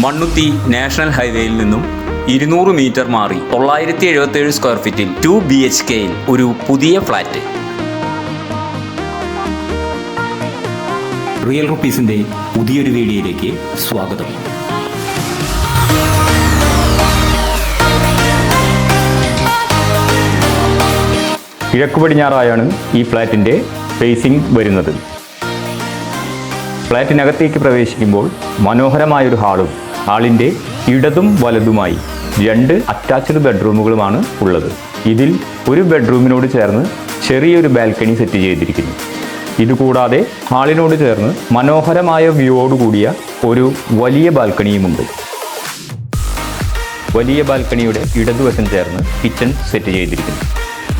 Mannuthy national ഹൈവേയിൽ നിന്നും 200 metre മാറി 977 സ്ക്വയർ ഫീറ്റിൽ 2 BHKയിൽ ഒരു പുതിയ ഫ്ലാറ്റ്. റിയൽ റുപ്പീസിന്റെ പുതിയൊരു വീഡിയോയിലേക്ക് സ്വാഗതം. കിഴക്ക് പടിഞ്ഞാറായാണ് ഈ ഫ്ലാറ്റിൻ്റെ ഫേസിംഗ് വരുന്നത്. ഫ്ലാറ്റിനകത്തേക്ക് പ്രവേശിക്കുമ്പോൾ മനോഹരമായൊരു ഹാളും ഹാളിൻ്റെ ഇടതും വലതുമായി 2 അറ്റാച്ച്ഡ് ബെഡ്റൂമുകളുമാണ് ഉള്ളത്. ഇതിൽ ഒരു ബെഡ്റൂമിനോട് ചേർന്ന് ചെറിയൊരു ബാൽക്കണി സെറ്റ് ചെയ്തിരിക്കുന്നു. ഇതുകൂടാതെ ഹാളിനോട് ചേർന്ന് മനോഹരമായ വ്യൂയോട് കൂടിയ ഒരു വലിയ ബാൽക്കണിയുമുണ്ട്. വലിയ ബാൽക്കണിയുടെ ഇടതുവശം ചേർന്ന് കിച്ചൺ സെറ്റ് ചെയ്തിരിക്കുന്നു.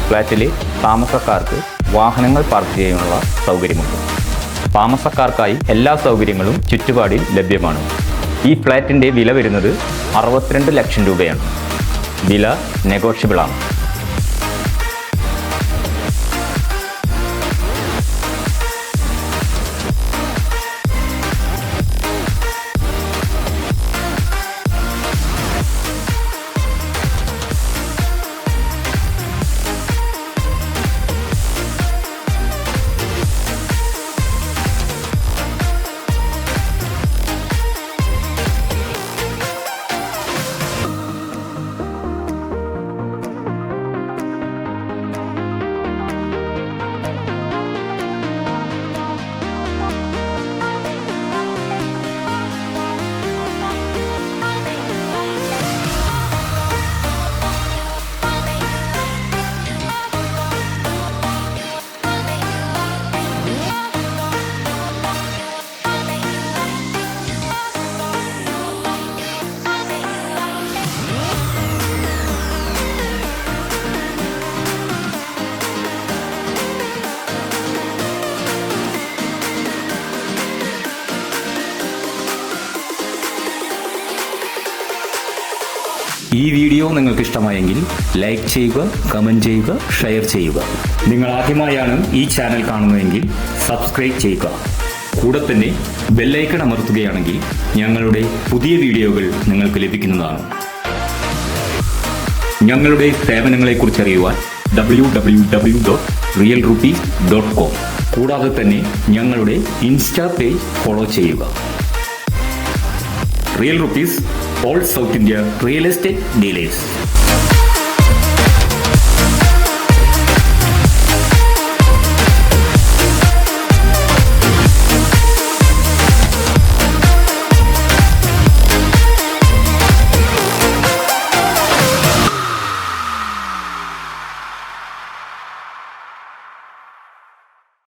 ഫ്ലാറ്റിലെ താമസക്കാർക്ക് വാഹനങ്ങൾ പാർക്ക് ചെയ്യാനുള്ള സൗകര്യമുണ്ട്. താമസക്കാർക്കായി എല്ലാ സൗകര്യങ്ങളും ചുറ്റുപാടിൽ ലഭ്യമാണ്. ഈ ഫ്ലാറ്റിൻ്റെ വില വരുന്നത് 62 ലക്ഷം രൂപയാണ്. വില നെഗോഷ്യബിളാണ്. ഈ വീഡിയോ നിങ്ങൾക്ക് ഇഷ്ടമായെങ്കിൽ ലൈക്ക് ചെയ്യുക, കമൻറ്റ് ചെയ്യുക, ഷെയർ ചെയ്യുക. നിങ്ങൾ ആദ്യമായാണ് ഈ ചാനൽ കാണുന്നതെങ്കിൽ സബ്സ്ക്രൈബ് ചെയ്യുക. കൂടെ തന്നെ ബെല്ലൈക്കൺ അമർത്തുകയാണെങ്കിൽ ഞങ്ങളുടെ പുതിയ വീഡിയോകൾ നിങ്ങൾക്ക് ലഭിക്കുന്നതാണ്. ഞങ്ങളുടെ സേവനങ്ങളെക്കുറിച്ച് അറിയുവാൻ www.realrupees.com. കൂടാതെ തന്നെ ഞങ്ങളുടെ ഇൻസ്റ്റാ പേജ് ഫോളോ ചെയ്യുക. Real rupees, all south India real estate dealers.